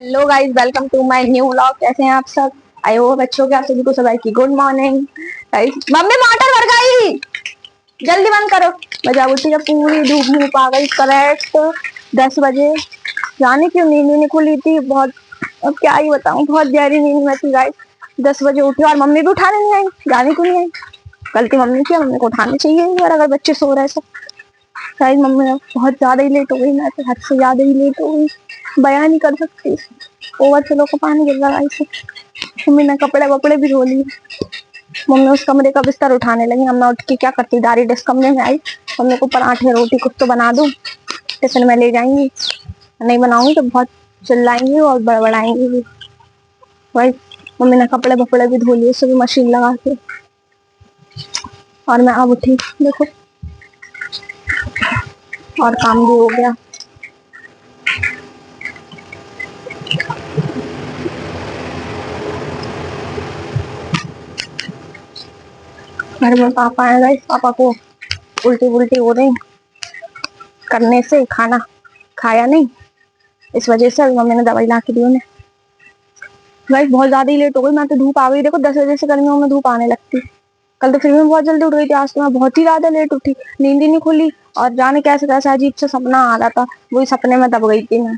Hello guys, welcome to my new vlog. कैसे हैं आप सब? आई होप बच्चों के आप सभी को सभी की good morning. Guys, mummy motor भर गई, जल्दी बंद करो। बजा उठी जब पूरी धूप धूप आ गई करेक्ट 10 बजे। जाने क्यों नींद नहीं खुली थी बहुत। अब क्या ही बताऊं, बहुत गहरी नींद में थी गाइस। 10 बजे उठी और मम्मी भी उठाने नहीं आई। जाने क्यों नहीं आई? गलती मम्मी की है, मम्मी को उठानी चाहिए यार अगर बच्चे सो रहे हैं तो। शायद मम्मी बहुत ज्यादा ही लेट हो गई, मैं तो हद से ज्यादा ही लेट हो गई, बयान नहीं कर सकती। ओवर फ्लो का पानी गिर रहा है इसे। मम्मी ने कपड़े वपड़े भी धो लिए। मम्मी उस कमरे का बिस्तर उठाने लगी। हम मैं उठ के क्या करती, डायरेक्ट इस कमरे में आई। मम्मी को पराठे रोटी कुछ तो बना दूं, टिफिन में ले जाएंगी। नहीं बनाऊंगी तो बहुत चिल्लाएंगी और बड़बड़ाएंगी भी। भाई, मम्मी ने कपड़े वपड़े भी धो लिए सुबह मशीन लगा के। और मैं अब उठी देखो, और काम भी हो गया। घर में पापा आए गए, पापा को उल्टी उल्टी हो रही करने से, खाना खाया नहीं, इस वजह से अभी मम्मी ने दवाई ला के दी उन्हें। गाइस बहुत ज्यादा ही लेट हो गई, मैं तो धूप आ गई देखो। 10 बजे से गर्मियों में धूप आने लगती। कल तो फिर भी बहुत जल्दी उठ गई थी, आज तो मैं बहुत ही ज्यादा लेट उठी। नींद ही नहीं खुली और जाने कैसे कैसे अजीब सा सपना आ रहा था, वही सपने में दब गई थी मैं।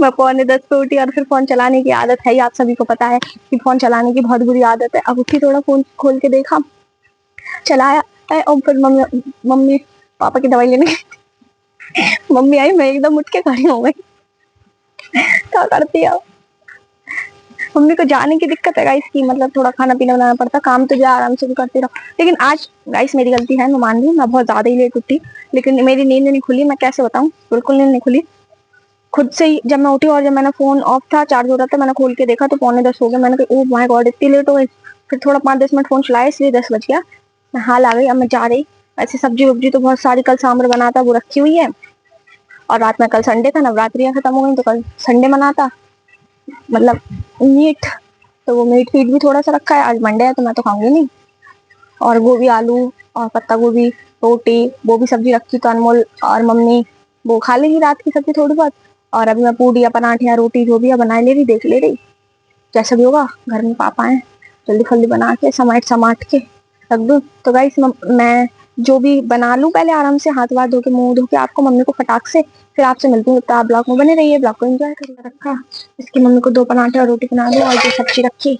मैं पौने 10 पे उठी और फिर फोन चलाने की आदत है ही, आप सभी को पता है कि फोन चलाने की बहुत बुरी आदत है। अब उठी, थोड़ा फोन खोल के देखा, चलाया है, और फिर मम्मी मम्मी पापा की दवाई लेने मम्मी आई, मैं एकदम उठ के खड़ी हो गई। क्या करती है मम्मी को? जाने की दिक्कत है गाइस की, मतलब थोड़ा खाना पीना बनाना पड़ता, काम तो जो आराम से भी करते रहो। लेकिन आज गाइस मेरी गलती है, मैं मान रही हूँ, मैं बहुत ज्यादा ही लेट उठी। लेकिन मेरी नींद नहीं खुली, मैं कैसे बताऊं, बिल्कुल नींद नहीं खुली। खुद से ही जब मैं उठी और जब मैंने फोन ऑफ था, चार्ज हो रहा था, मैंने खोल के देखा तो पौने 10 हो गए। मैंने कहा ओ माय गॉड, इतनी लेट हो गई। फिर थोड़ा 5-10 मिनट फोन चलाया, इसलिए 10 बज गया। मैं हाल आ गई, अब मैं जा रही। ऐसे सब्जी वब्जी तो बहुत सारी कल सांभर बना था, वो रखी हुई है। और रात में, कल संडे था, नवरात्रियां खत्म हो गई तो कल संडे मनाता, मतलब मीट, तो वो मीट फीट भी थोड़ा सा रखा है। आज मंडे है तो मैं तो खाऊंगी नहीं। और गोभी आलू और पत्ता गोभी रोटी, वो भी सब्जी रखी तो अनमोल और मम्मी वो खा लेगी रात की सब्जी थोड़ी बहुत। और अभी मैं पूड़ी या पराठे या रोटी जो भी है बना ले रही, देख ले रही, जैसा भी होगा। घर में पापा है, जल्दी फल्दी बना के समाट समाट के रख दूं। तो गाइस मैं जो भी बना लूं पहले आराम से, हाथ वाथ धो के मुंह धो के, आपको मम्मी को फटाक से फिर आपसे मिलती हूँ। तो आप ब्लॉग में बने रहिए, ब्लॉग को एंजॉय कर रखा। इसकी मम्मी को 2 पराठे और रोटी बना दो, और जो सब्जी रखी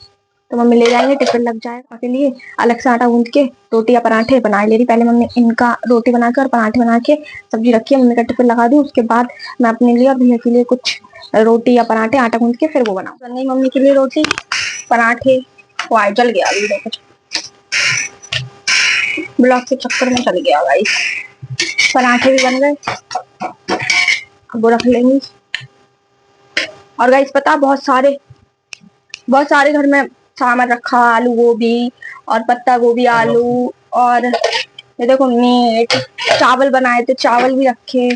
तो मम्मी ले जाएंगे, टिफिन लग जाएगा के लिए। अलग से आटा गूंद के रोटी या पराठे बना ले रही। पहले मम्मी इनका रोटी बना के और पराठे बना के सब्जी रखी है, मम्मी का टिफिन लगा दूं। उसके बाद मैं अपने लिए और भैया के लिए कुछ रोटी या पराठे आटा गूंद के फिर वो बनाऊं। बन गई मम्मी के लिए रोटी पराठे। वाई जल गया अभी देखो, ब्लॉक के चक्कर में चल गया गाइस। पराठे भी बन गए, वो रख लेंगी। और गाइस पता, बहुत सारे घर में सामान रखा, आलू गोभी और पत्ता गोभी आलू, और ये देखो मीट, चावल बनाए थे, चावल भी रखे।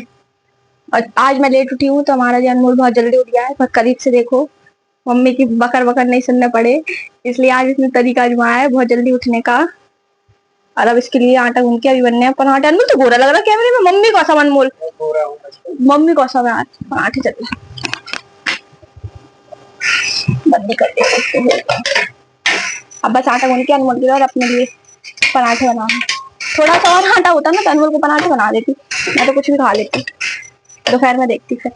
और आज मैं लेट उठी हूँ तो हमारा जो अनमोल बहुत जल्दी उठ गया है। बहुत करीब से देखो, मम्मी की बकर बकर नहीं सुनने पड़े, इसलिए आज इसने तरीका आजमाया है बहुत जल्दी उठने का। और अब इसके लिए आटा गूंद के अभी बनने हैं पराठे। अनमोल तो गोरा लग रहा है कैमरे में, मम्मी कौन सा अनमोल, मम्मी कौन सा में आज पराठे चल रहे, बंदी कर दे। अब बस आटा गूंद के अनमोल के और अपने लिए पराठे बना। थोड़ा सा और आटा होता ना तो अनमोल को पराठे बना देती, मैं तो कुछ भी खा लेती। दोपहर में देखती फिर,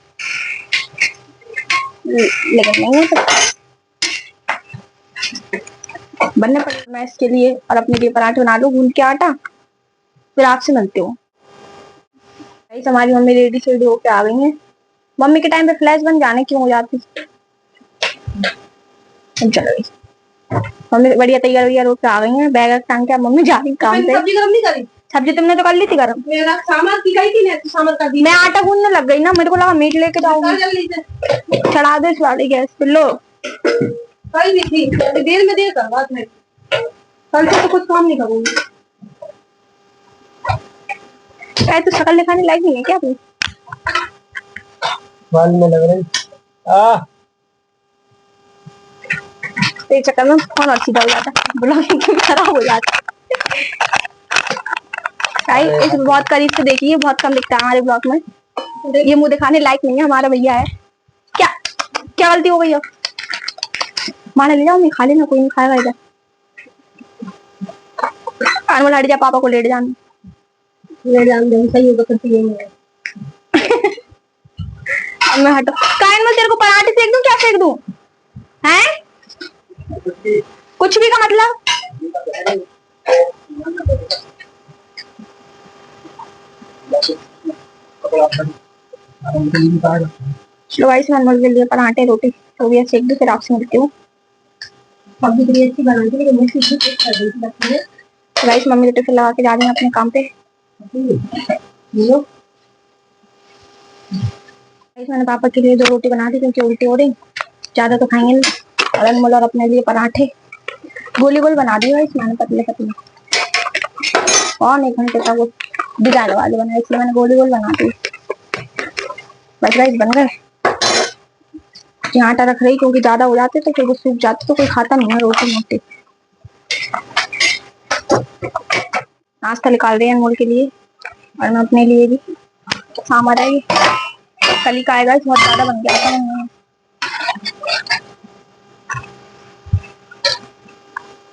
लेकिन नहीं होता, बनने पड़े। मैं इसके लिए और अपने लिए पराठे बना लूं गूंद के आटा, फिर आपसे मिलती हूँ। हमारी मम्मी रेडी शेडी होके आ गई है। मम्मी के टाइम पे फ्लैश बन जाने क्यों हो जाती। चलो मम्मी बढ़िया तैयार वैयार होके आ गई है, बैग टांग के मम्मी जा रही काम पे। सब्जी गरम नहीं करी? सब्जी तुमने तो कर ली थी गरम। मेरा सामान की गई थी ना, सामान कर दी। मैं आटा गूंदने लग गई ना, मेरे को लगा मीट लेके जाऊंगी। चढ़ा दे साड़ी गैस पे, लो कल भी थी, देर में देर कर बात है। कल से तो कुछ काम नहीं करूंगी। क्या तो शक्ल दिखाने लायक नहीं है क्या तू? बाल में लग रही एक चक्कर में फोन और सीधा हो जाता, ब्लॉगिंग खराब हो जाता। इस बहुत करीब से देखिए, बहुत कम दिखता है हमारे ब्लॉग में। ये मुंह दिखाने लायक नहीं है, हमारा भैया है। क्या गलती हो गई है? माना ले जाओ, नहीं खा लेना, कोई नहीं खाएगा इधर। अनमोल हट जा, पापा को लेट जाना। ले जान दे, सही होगा करती है। अब मैं हटो। कान में तेरे को पराठे सेक दूं, क्या सेक दूं? हैं? कुछ भी का मतलब? चलो गाइस, मैं अनमोल के लिए पराठे रोटी तो भी सेक दूं, फिर आपसे मिलती हूँ। सब्जी तो अच्छी बनाती है, लेकिन मुझे कुछ कर देती है। गाइस, मम्मी तो टिफिन लगा के जा रही है अपने काम पे। मैंने पापा के लिए 2 रोटी बना दी क्योंकि उल्टी हो रही, ज्यादा तो खाएंगे नहीं। और अनमोल और अपने लिए पराठे गोली गोल बना दिए गाइस मैंने, पतले पतले। और 1 घंटे तक वो डिजाइन वाले बनाए, इसलिए मैंने गोली गोल बना दी। बस गाइस बन गए। यहाँ आटा रख रही क्योंकि ज्यादा हो जाते तो फिर वो सूख जाते, तो कोई खाता नहीं है रोटी मोटी। नाश्ता निकाल रही है अनमोल के लिए और मैं अपने लिए भी। शाम आ जाएगी, कल ही का आएगा, बहुत ज्यादा बन गया था।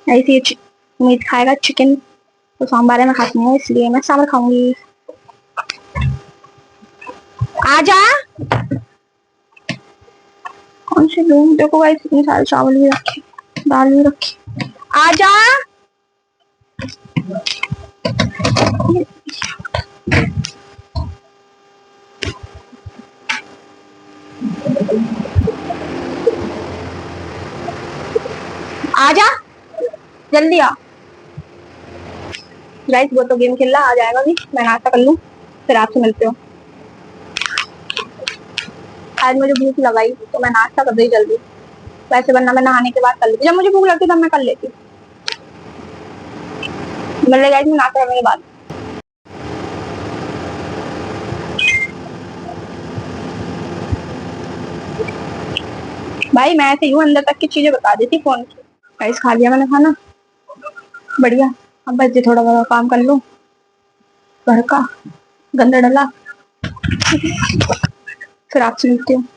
ऐसी मीट खाएगा, चिकन तो सांबार में खाती हूँ, इसलिए मैं सांबर खाऊंगी। आजा। कौन से लूं? देखो गाइस, इतने सारे चावल भी रखे, दाल भी रखी। आजा। आजा, जल्दी आ। गाइस वो तो गेम खेल रहा, आ जाएगा भी, मैं नाश्ता कर लूं फिर आपसे मिलते हो। आज मुझे भूख लगाई तो मैं नाश्ता कर रही जल्दी, वैसे वरना मैं नहाने के बाद कर लेती, जब मुझे भूख लगती तब मैं कर लेती। मिल गाइस, मैं नाश्ता करने के बाद। भाई मैं ऐसे यूं अंदर तक की चीजें बता देती फोन की। गाइस खा लिया मैंने खाना, बढ़िया। अब बस थोड़ा बहुत काम कर लूं घर का, गंदा डला, फिर आपसे मिलती हूँ।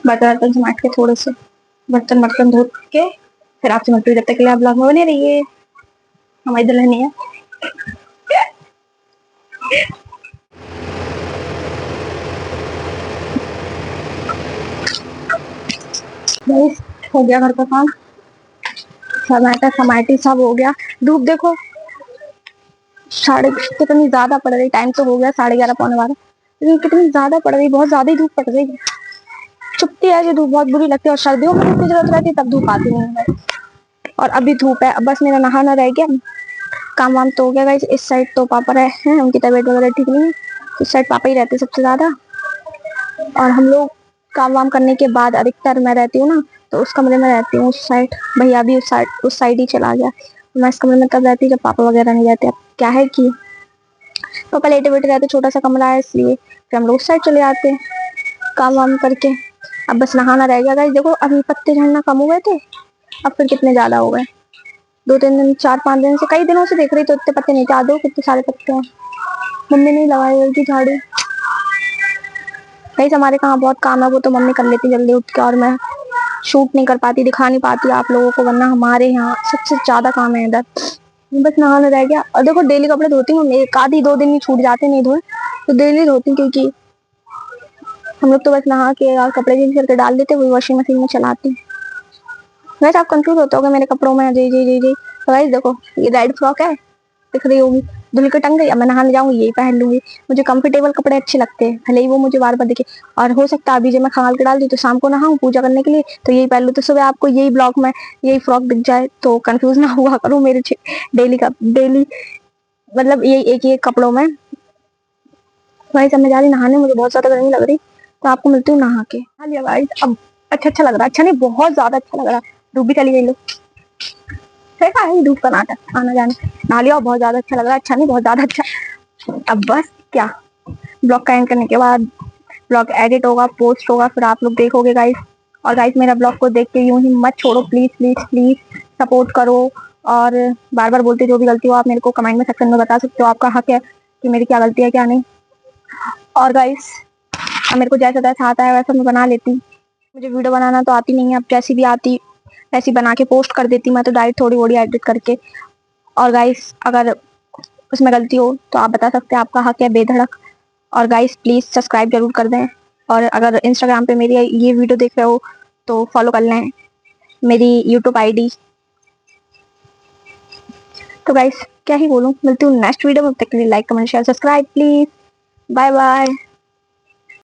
बर्तन समाट के थोड़े से बर्तन धो के फिर आपसे मिलती हूँ। जब तक के लिए आप ब्लॉग में बने रहिए, हमारी दुल्हन है। हो गया घर का काम, समाटी सब हो गया। धूप देखो, कितनी ज्यादा पड़ रही। टाइम तो हो गया 11:30 पौने 12, लेकिन कितनी ज्यादा पड़ रही, बहुत ज्यादा ही धूप पड़ रही है। चुपती है जो धूप बहुत बुरी लगती है, और सर्दियों में धूप की जरूरत रहती है तब धूप आती नहीं है। और अभी धूप है। अब बस मेरा नहाना रह गया, काम वाम तो हो गया गाइस। इस साइड तो पापा रहे हैं, उनकी तबीयत वगैरह ठीक नहीं है, इस साइड पापा ही रहते सबसे ज्यादा। और हम लोग काम वाम करने के बाद, अधिकतर मैं रहती हूँ ना तो उस कमरे में रहती हूँ, उस साइड। भैया भी उस साइड ही चला गया। मैं इस कमरे में तब रहती जब पापा वगैरह नहीं रहते। अब क्या है कि पापा लेटे बैठे रहते, छोटा सा कमरा है इसलिए फिर हम लोग उस साइड चले आते काम वाम करके। अब बस नहाना रह गया गाइस। देखो अभी पत्ते झड़ना कम हो गए थे, अब फिर कितने ज्यादा हो गए। 2-3 दिन, 4-5 दिन से, कई दिनों से देख रही तो इतने पत्ते नहीं थे। आदो कितने सारे पत्ते हैं, मम्मी ने लगाए हुए की झाड़ू। गाइस हमारे कहाँ बहुत काम है, वो तो मम्मी कर लेती जल्दी उठ के, और मैं शूट नहीं कर पाती, दिखा नहीं पाती आप लोगों को, वरना हमारे यहाँ सबसे ज्यादा काम है इधर। बस नहाना रह गया। और देखो डेली कपड़े धोती हूँ, 1-2 दिन ही छूट जाते नहीं धोए, तो डेली धोती हूँ, क्योंकि हम लोग तो बस नहा के और कपड़े चेंज करके डाल देते, वही वॉशिंग मशीन में चलाती। वैसे आप कंफ्यूज होते हो मेरे कपड़ों में, जी जी जी जी। तो गाइस देखो, ये रेड फ्रॉक है, दिख रही होगी, धुल के टंग गई। अब मैं नहाने जाऊंगी यही पहन लूंगी। मुझे कंफर्टेबल कपड़े अच्छे लगते हैं, भले ही वो मुझे बार बार दिखे। और हो सकता है अभी जब मैं खंगाल के डाल दी तो शाम को नहाऊं पूजा करने के लिए, तो यही पहन लूं, तो सुबह आपको यही ब्लॉग में यही फ्रॉक दिख जाए, तो कंफ्यूज ना हुआ करो मेरे डेली मतलब ये एक कपड़ों में। भाई जब मैं जा रही नहाने, मुझे बहुत ज्यादा गर्मी लग रही, तो आपको मिलती हूँ नहा के। हाँ लिया भाई, अब अच्छा लग रहा है। अच्छा नहीं, बहुत ज्यादा अच्छा लग रहा है। धूप भी चली गई लो, देखा है धूप का नाटक, आना जाना। नहा लिया, बहुत ज्यादा अच्छा लग रहा है। अच्छा नहीं, बहुत ज्यादा अच्छा। अब बस क्या, ब्लॉग का एंड करने के बाद ब्लॉग एडिट होगा, पोस्ट होगा, फिर आप लोग देखोगे गाइस। और गाइस मेरा ब्लॉग को देख के यूं ही मत छोड़ो, प्लीज प्लीज प्लीज सपोर्ट करो। और बार बार बोलते, जो भी गलती हो आप मेरे को कमेंट में सेक्शन में बता सकते हो, आपका हक है कि मेरी क्या गलती है क्या नहीं। और गाइस अब मेरे को जैसा तैसा आता है वैसा मैं बना लेती हूँ। मुझे वीडियो बनाना तो आती नहीं है, अब जैसी भी आती ऐसी बना के पोस्ट कर देती मैं तो डायरेक्ट थोड़ी वोड़ी एडिट करके। और गाइस अगर उसमें गलती हो तो आप बता सकते हैं, आपका हक है बेधड़क। और गाइस प्लीज़ सब्सक्राइब जरूर कर दें, और अगर इंस्टाग्राम पे मेरी ये वीडियो देख रहे हो तो फॉलो कर लें मेरी यूट्यूब आईडी। तो गाइस क्या ही बोलूँ, मिलती हूँ नेक्स्ट वीडियो में, तब तक के लिए like comment share subscribe please. Bye bye.